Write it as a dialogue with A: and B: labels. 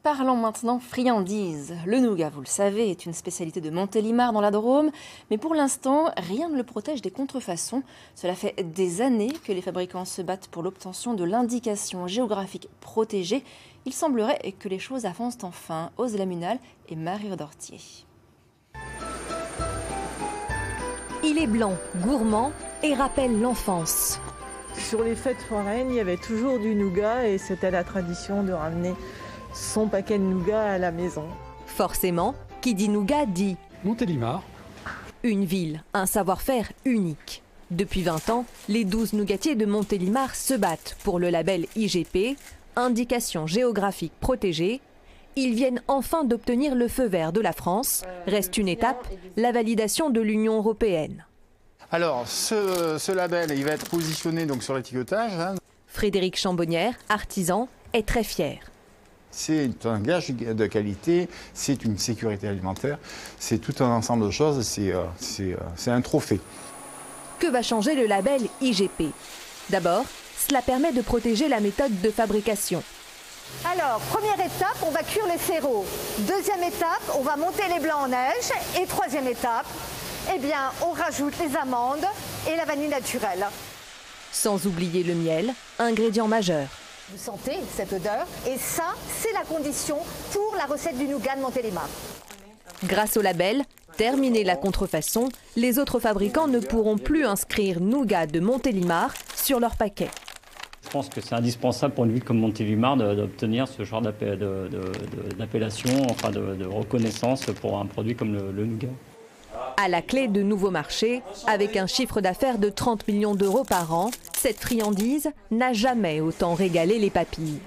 A: Parlons maintenant friandises. Le nougat, vous le savez, est une spécialité de Montélimar dans la Drôme. Mais pour l'instant, rien ne le protège des contrefaçons. Cela fait des années que les fabricants se battent pour l'obtention de l'indication géographique protégée. Il semblerait que les choses avancent enfin. Ose Lamunal et Marie Dortier.
B: Il est blanc, gourmand et rappelle l'enfance.
C: Sur les fêtes foraines, il y avait toujours du nougat et c'était la tradition de ramener son paquet de nougat à la maison.
B: Forcément, qui dit nougat dit
D: Montélimar.
B: Une ville, un savoir-faire unique. Depuis 20 ans, les 12 nougatiers de Montélimar se battent pour le label IGP, Indication géographique protégée. Ils viennent enfin d'obtenir le feu vert de la France. Reste une étape, la validation de l'Union européenne.
E: Alors, ce label, il va être positionné donc, sur l'étiquetage.
B: Frédéric Chambonnière, artisan, est très fier.
E: C'est un gage de qualité, c'est une sécurité alimentaire, c'est tout un ensemble de choses, c'est un trophée.
B: Que va changer le label IGP? D'abord, cela permet de protéger la méthode de fabrication.
F: Alors, première étape, on va cuire les séraux. Deuxième étape, on va monter les blancs en neige. Et troisième étape, eh bien, on rajoute les amandes et la vanille naturelle.
B: Sans oublier le miel, ingrédient majeur.
F: Vous sentez cette odeur? Et ça, c'est la condition pour la recette du nougat de Montélimar.
B: Grâce au label, terminée la contrefaçon, les autres fabricants ne pourront plus inscrire nougat de Montélimar sur leur paquet.
G: Je pense que c'est indispensable pour une ville comme Montélimar d'obtenir ce genre d'appellation, enfin de reconnaissance pour un produit comme le nougat.
B: À la clé de nouveaux marchés, avec un chiffre d'affaires de 30 millions d'euros par an, cette friandise n'a jamais autant régalé les papilles.